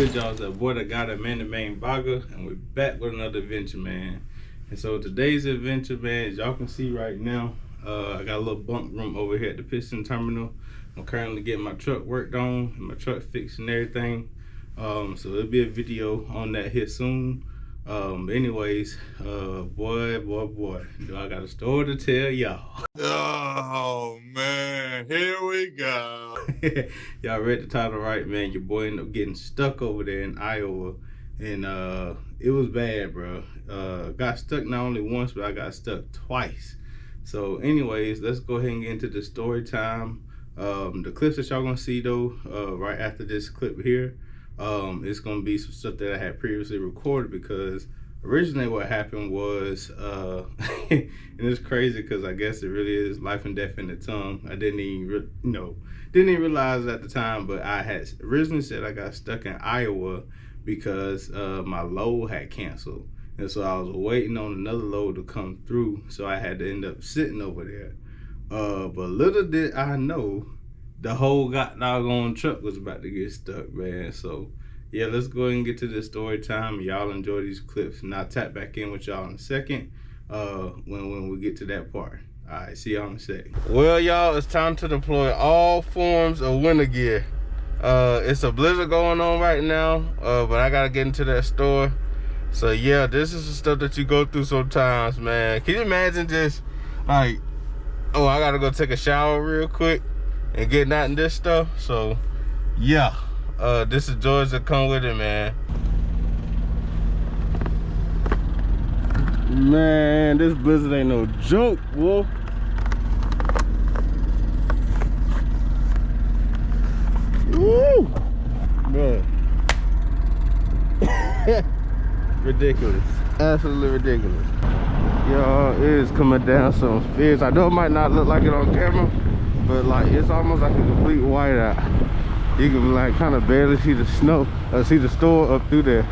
good, y'all? It's that boy that got a man, the main Baga, and we're back with another adventure, man. And so today's adventure, man, as y'all can see right now, I got a little bunk room over here at the piston terminal. I'm currently getting my truck worked on and my truck fixed and everything. So there'll be a video on that here soon. Boy, do I got a story to tell y'all. Oh man, here we go. Y'all read the title right, man. Your boy ended up getting stuck over there in Iowa, and it was bad, bro. Got stuck not only once, but I got stuck twice. So anyways, let's go ahead and get into the story time. The clips that y'all gonna see though, right after this clip here, it's gonna be some stuff that I had previously recorded, because originally what happened was and it's crazy because I guess it really is life and death in the tongue. I didn't even realize at the time, but I had originally said I got stuck in Iowa because my load had canceled, and so I was waiting on another load to come through, so I had to end up sitting over there. But little did I know, the whole doggone truck was about to get stuck, man. So yeah, let's go ahead and get to this story time. Y'all enjoy these clips, and I'll tap back in with y'all in a second when we get to that part. All right, see y'all in a second. Well, y'all, it's time to deploy all forms of winter gear. It's a blizzard going on right now, but I gotta get into that store. So yeah, this is the stuff that you go through sometimes, man. Can you imagine just like, oh, I gotta go take a shower real quick and getting out in this stuff? So yeah, this is joys that come with it, man. Man, this blizzard ain't no joke, boy. Woo! Man. Ridiculous. Absolutely ridiculous. Y'all, it is coming down some fierce. I know it might not look like it on camera, but like it's almost like a complete whiteout. You can like kind of barely see the snow, see the store up through there.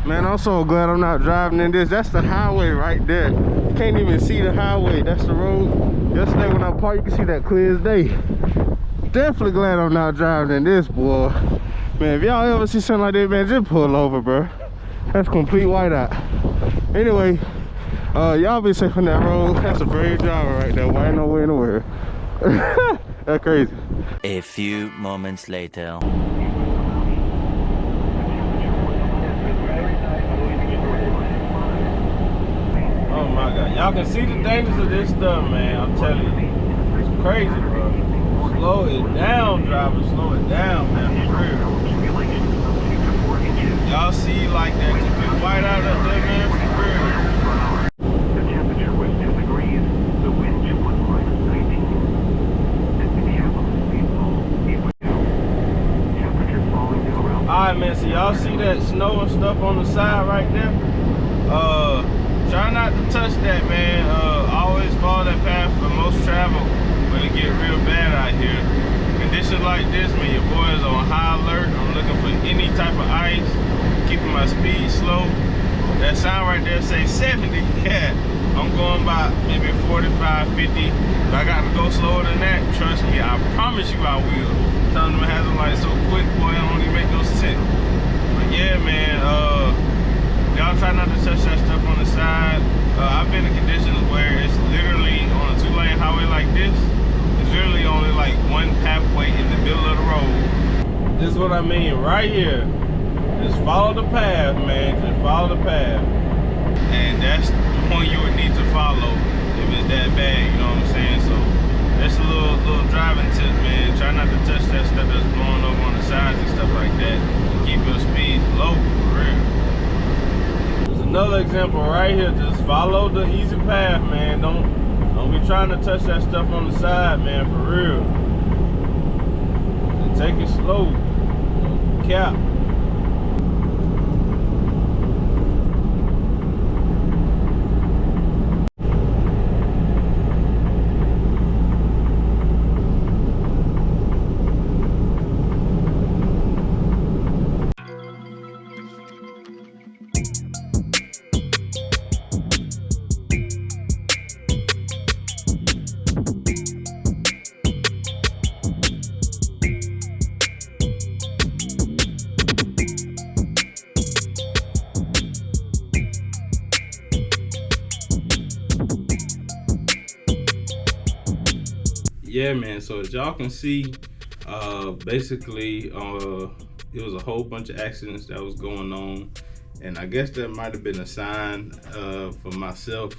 Man, I'm so glad I'm not driving in this. That's the highway right there. You can't even see the highway. That's the road. Yesterday when I parked, you can see that clear as day. Definitely glad I'm not driving in this, boy. Man, if y'all ever see something like that, man, just pull over, bro. That's complete whiteout. Anyway, y'all be safe on that road. That's a brave driver right there. Why ain't no way in the world? That's crazy. A few moments later. Oh my God, y'all can see the dangers of this stuff, man. I'm telling you, it's crazy, bro. Slow it down, driver. Slow it down, man, for real. Y'all see like that complete white out up there, man, for real. The temperature was 2 degrees. The wind chill was -19. And Minneapolis people, it was down. Temperature falling to around. Alright, man, so y'all see that snow and stuff on the side right there? Try not to touch that, man. Always follow that path for most travel when it get real bad out here. Conditions like this, man, your boy is on high alert. I'm looking for any type of ice, keeping my speed slow. That sign right there say 70. Yeah, I'm going by maybe 45, 50. If I got to go slower than that, trust me, I promise you I will. Telling them it has a light so quick, boy, it don't even make no sense. But yeah, man, y'all try not to touch that stuff on the side. I've been in conditions where it's literally on a 2-lane highway like this. It's literally only like one pathway in the middle of the road. This is what I mean right here. Just follow the path, man. Just follow the path. And that's the point you would need to follow if it's that bad, you know what I'm saying? So that's a little driving tip, man. Try not to touch that stuff that's blowing over on the sides and stuff like that. And keep your speed low, for real. Another example right here. Just follow the easy path, man. Don't be trying to touch that stuff on the side, man, for real. And take it slow. Cap. yeah, man. So as y'all can see, basically, it was a whole bunch of accidents that was going on, and I guess that might have been a sign for myself,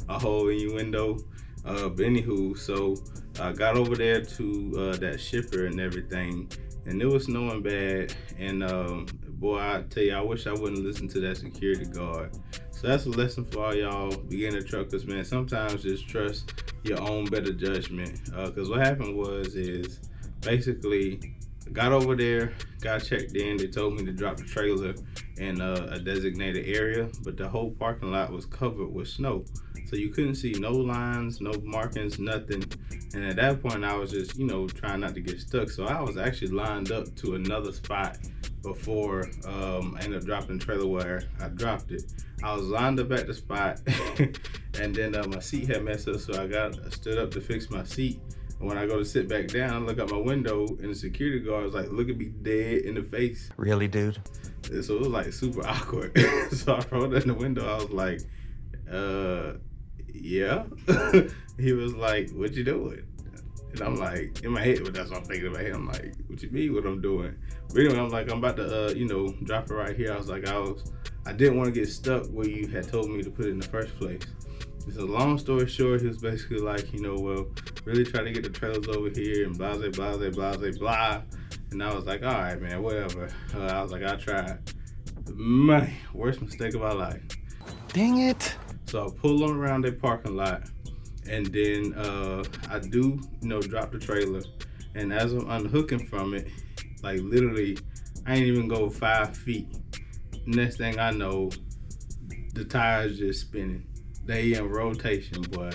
a whole innuendo. But anywho, so I got over there to that shipper and everything, and it was snowing bad. And boy, I tell you, I wish I wouldn't listen to that security guard. So that's a lesson for all y'all beginner truckers, man. Sometimes just trust your own better judgment. Cause what happened is basically I got over there, got checked in. They told me to drop the trailer in a designated area, but the whole parking lot was covered with snow. So you couldn't see no lines, no markings, nothing. And at that point, I was just, trying not to get stuck. So I was actually lined up to another spot before I ended up dropping the trailer where I dropped it. I was lined up at the spot, and then my seat had messed up, so I stood up to fix my seat. And when I go to sit back down, I look out my window, and the security guard was like, look at me dead in the face. Really, dude? And so it was like super awkward. So I rolled in the window. I was like, yeah. He was like, what you doing? And I'm like, in my head, but that's what I'm thinking in my head. I'm like, what you mean what I'm doing? But anyway, I'm like, I'm about to, drop it right here. I was like, I didn't want to get stuck where you had told me to put it in the first place. So long story short, he was basically like, well, really try to get the trailers over here and blah, blah, blah, blah, blah, blah. And I was like, all right, man, whatever. I was like, I tried. Man, worst mistake of my life. Dang it. So I pull them around their parking lot, and then I do, drop the trailer. And as I'm unhooking from it, like literally, I ain't even go 5 feet. Next thing I know, the tires just spinning. They in rotation, boy.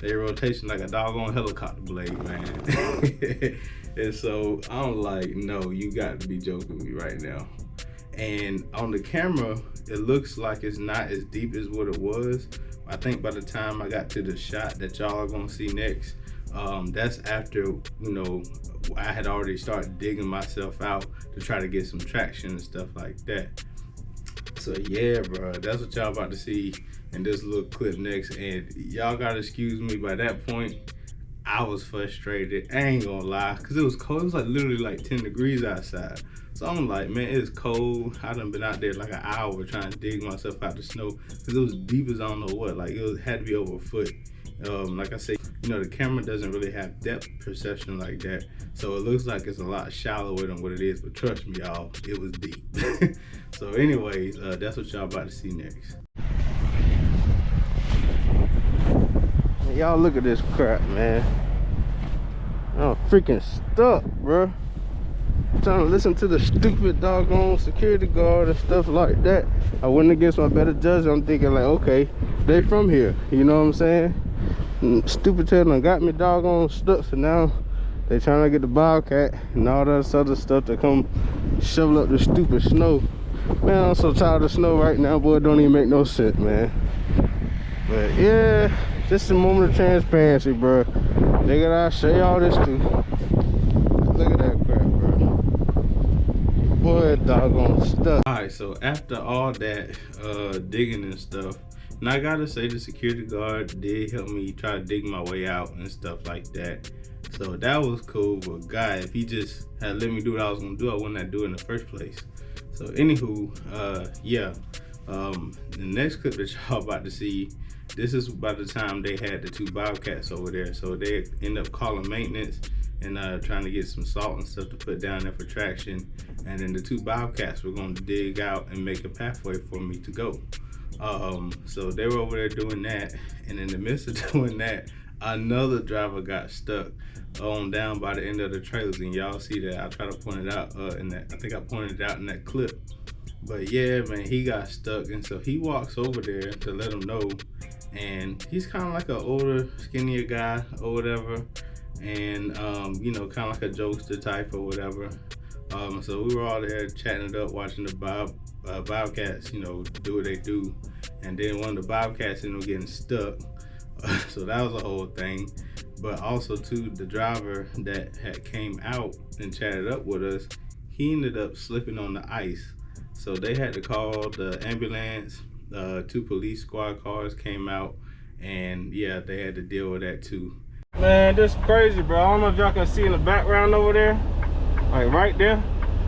They rotation like a doggone helicopter blade, man. And so I'm like, no, you got to be joking me right now. And on the camera, it looks like it's not as deep as what it was. I think by the time I got to the shot that y'all are gonna see next, that's after, I had already started digging myself out to try to get some traction and stuff like that. So yeah, bro, that's what y'all about to see in this little clip next. And y'all gotta excuse me, by that point, I was frustrated. I ain't gonna lie, cause it was cold. It was like literally like 10 degrees outside. So I'm like, man, it's cold. I done been out there like an hour trying to dig myself out the snow, cause it was deep as I don't know what. Like had to be over a foot. Like I say, the camera doesn't really have depth perception like that, so it looks like it's a lot shallower than what it is. But trust me, y'all, it was deep. So, anyways, that's what y'all about to see next. Y'all look at this crap, man. I'm freaking stuck, bro. I'm trying to listen to the stupid doggone security guard and stuff like that. I went against my better judgment. I'm thinking like, okay, they from here. You know what I'm saying? And stupid tail done got me doggone stuck. So now they trying to get the Bobcat and all that other stuff to come shovel up the stupid snow. Man, I'm so tired of snow right now, boy. It don't even make no sense, man. But yeah, just a moment of transparency, bro. Nigga, I'll show y'all this too. Look at that crap, bro. Boy, doggone stuff. Alright, so after all that digging and stuff, and I gotta say the security guard did help me try to dig my way out and stuff like that. So that was cool, but God, if he just had let me do what I was gonna do, I wouldn't have do it in the first place. So anywho, yeah. The next clip that y'all about to see, this is by the time they had the 2 Bobcats over there. So they end up calling maintenance and trying to get some salt and stuff to put down there for traction. And then the 2 Bobcats were going to dig out and make a pathway for me to go. So they were over there doing that. And in the midst of doing that, another driver got stuck on down by the end of the trailers. And y'all see that. I try to point it out in that. I think I pointed it out in that clip. But yeah, man, he got stuck. And so he walks over there to let him know. And he's kind of like an older, skinnier guy or whatever. And, kind of like a jokester type or whatever. So we were all there chatting it up, watching the Bobcats, do what they do. And then one of the Bobcats ended up getting stuck. So that was a whole thing. But also, too, the driver that had came out and chatted up with us, he ended up slipping on the ice. So they had to call the ambulance. 2 police squad cars came out, and yeah, they had to deal with that too. Man, this is crazy, bro. I don't know if y'all can see in the background over there, like right there.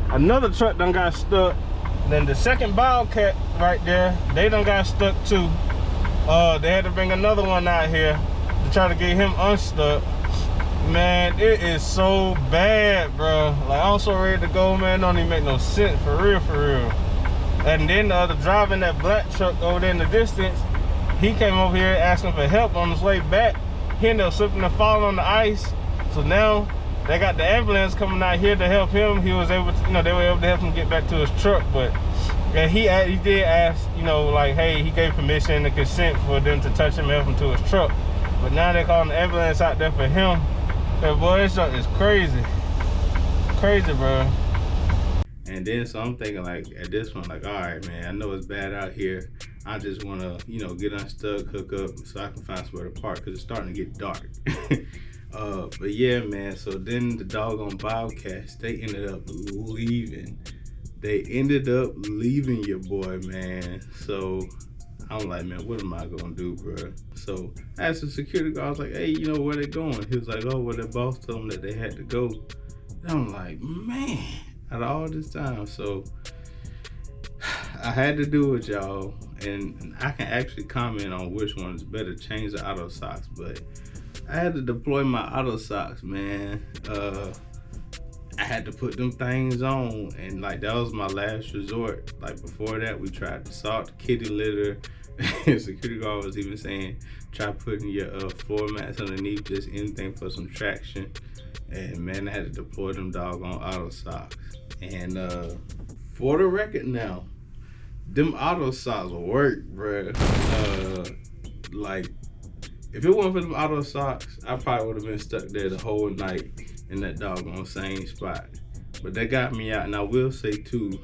Another truck done got stuck. Then the second Bobcat right there, they done got stuck too. They had to bring another one out here to try to get him unstuck. Man, it is so bad, bro. Like, I'm so ready to go, man. Don't even make no sense, for real, for real. And then the other driver in that black truck over there in the distance, he came over here asking for help on his way back. He ended up slipping and falling on the ice. So now they got the ambulance coming out here to help him. He was able to, you know, they were able to help him get back to his truck. But and he did ask, you know, like, hey, he gave permission and consent for them to touch him and help him to his truck. But now they're calling the ambulance out there for him. And boy, this truck is crazy. Crazy, bro. And then so I'm thinking, like, at this point, like, all right, man, I know it's bad out here. I just want to, you know, get unstuck, hook up so I can find somewhere to park because it's starting to get dark. But yeah, man, so then the doggone Bobcats, they ended up leaving. They ended up leaving your boy, man. So I'm like, man, what am I gonna do, bro? So I asked the security guard, I was like, hey, you know, where they going? He was like, oh, well, their boss told them that they had to go. And I'm like, man, out of all this time. So I had to do it, y'all. And I can actually comment on which one is better, change the auto socks, but I had to deploy my auto socks, man. I had to put them things on, and like that was my last resort. Like before that, we tried the salt, kitty litter. Security guard was even saying, try putting your floor mats underneath, just anything for some traction. And man, I had to deploy them doggone auto socks. And for the record now, them auto socks work, bruh. Like, if it wasn't for them auto socks, I probably would have been stuck there the whole night in that doggone same spot. But they got me out. And I will say too,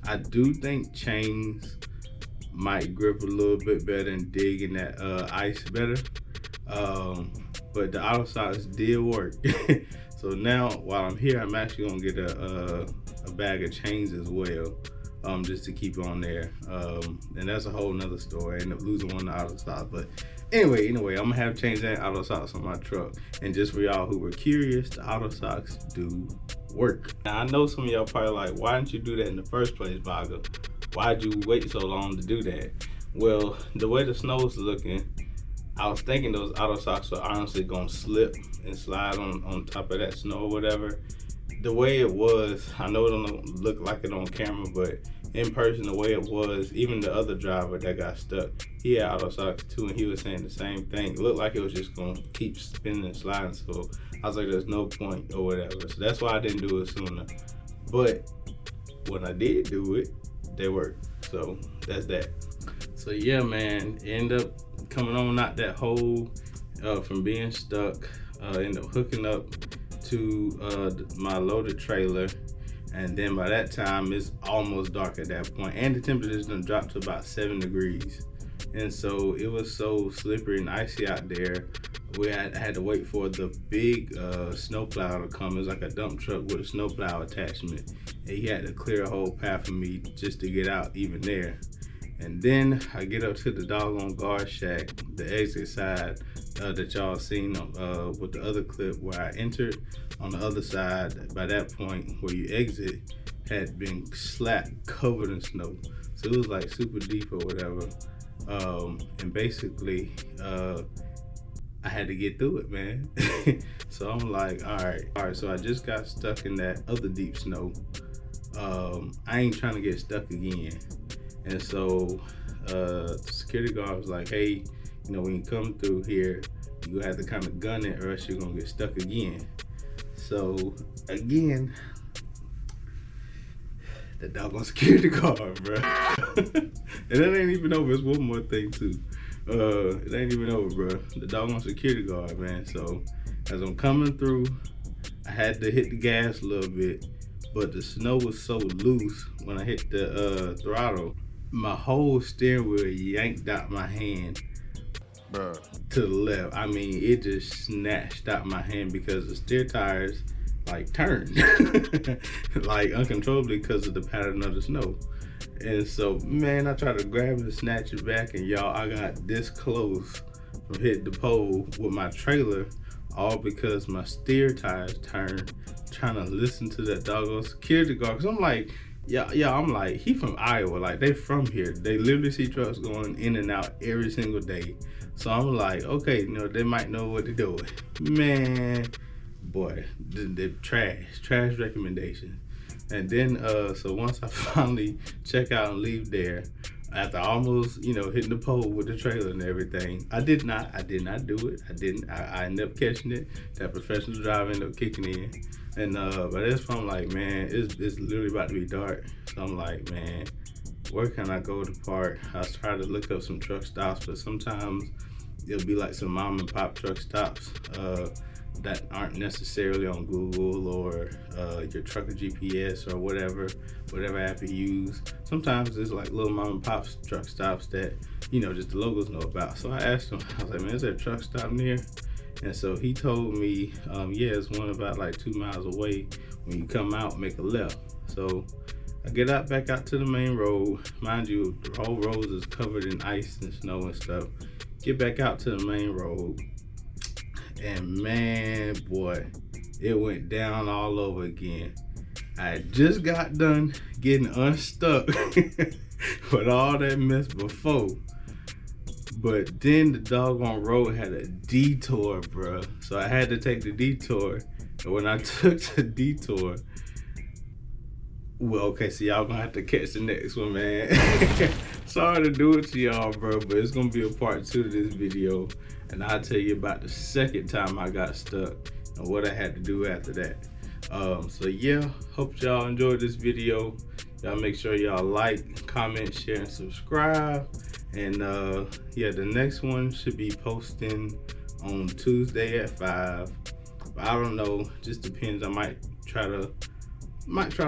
I do think chains might grip a little bit better and dig in that ice better. But the auto socks did work. So now while I'm here, I'm actually gonna get a bag of chains as well. Just to keep on there. And that's a whole nother story. I ended up losing one of the auto socks. But anyway, I'm gonna have chains and auto socks on my truck. And just for y'all who were curious, the auto socks do work. Now I know some of y'all probably like, why didn't you do that in the first place, Vaga? Why'd you wait so long to do that? Well, the way the snow's looking, I was thinking those auto socks were honestly gonna slip and slide on top of that snow or whatever. The way it was, I know it don't look like it on camera, but in person, the way it was, even the other driver that got stuck, he had auto socks too, and he was saying the same thing. It looked like it was just gonna keep spinning and sliding, so I was like, there's no point or whatever. So that's why I didn't do it sooner. But when I did do it, they worked. So that's that. So yeah, man, end up coming on out that hole from being stuck, end up hooking up to my loaded trailer, and then by that time it's almost dark at that point, and the temperature's gonna drop to about 7 degrees, and so it was so slippery and icy out there. I had to wait for the big snowplow to come. It was like a dump truck with a snowplow attachment, and he had to clear a whole path for me just to get out even there. And then I get up to the doggone guard shack, the exit side that y'all seen with the other clip where I entered. On the other side, by that point where you exit, had been slapped, covered in snow. So it was like super deep or whatever. And basically, I had to get through it, man. So I'm like, all right, so I just got stuck in that other deep snow. I ain't trying to get stuck again. And so the security guard was like, hey, you know, when you come through here, you have to kind of gun it or else you're gonna get stuck again. So again, the doggone security guard, bro. And that ain't even over. It's one more thing too. It ain't even over, bro. The doggone security guard, man. So as I'm coming through, I had to hit the gas a little bit, but the snow was so loose when I hit the throttle, my whole steering wheel yanked out my hand. Bruh. To the left. I mean, it just snatched out my hand because the steer tires like turned like uncontrollably because of the pattern of the snow. And so, man, I tried to grab it and snatch it back, and y'all, I got this close from hitting the pole with my trailer, all because my steer tires turned, trying to listen to that doggone security guard. Cause I'm like, yeah, I'm like, he from Iowa, like they from here. They literally see trucks going in and out every single day. So I'm like, okay, you know, they might know what they're doing. Man, boy, the trash recommendations. And then, so once I finally check out and leave there, after almost, you know, hitting the pole with the trailer and everything, I did not do it. I ended up catching it. That professional driver ended up kicking in. And, but that's when I'm like, man, it's literally about to be dark. So I'm like, man, where can I go to park? I was trying to look up some truck stops, but sometimes it'll be like some mom and pop truck stops that aren't necessarily on Google or your trucker GPS or whatever app you use. Sometimes it's like little mom and pop truck stops that, you know, just the locals know about. So I asked him, I was like, man, is there a truck stop near? And so he told me, yeah, it's one about like 2 miles away. When you come out, make a left. So I get out back out to the main road. Mind you, the whole road is covered in ice and snow and stuff. Get back out to the main road. And man, boy, it went down all over again. I just got done getting unstuck with all that mess before. But then the doggone road had a detour, bruh. So I had to take the detour. And when I took the detour, well, okay, so y'all gonna have to catch the next one, man. Sorry to do it to y'all, bro, but it's gonna be a part 2 to this video. And I'll tell you about the second time I got stuck and what I had to do after that. So yeah, hope y'all enjoyed this video. Y'all make sure y'all like, comment, share, and subscribe. And yeah, the next one should be posting on Tuesday at 5. But I don't know, just depends. I might try to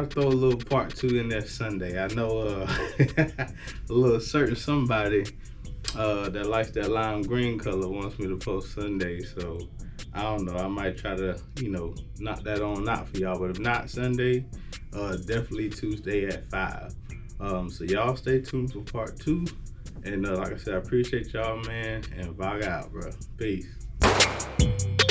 throw a little part 2 in there Sunday. I know a little certain somebody that likes that lime green color wants me to post Sunday. So I don't know, I might try to, you know, knock that on out for y'all. But if not Sunday, definitely Tuesday at 5. So y'all stay tuned for part 2. And like I said, I appreciate y'all, man. And Vog out, bro. Peace.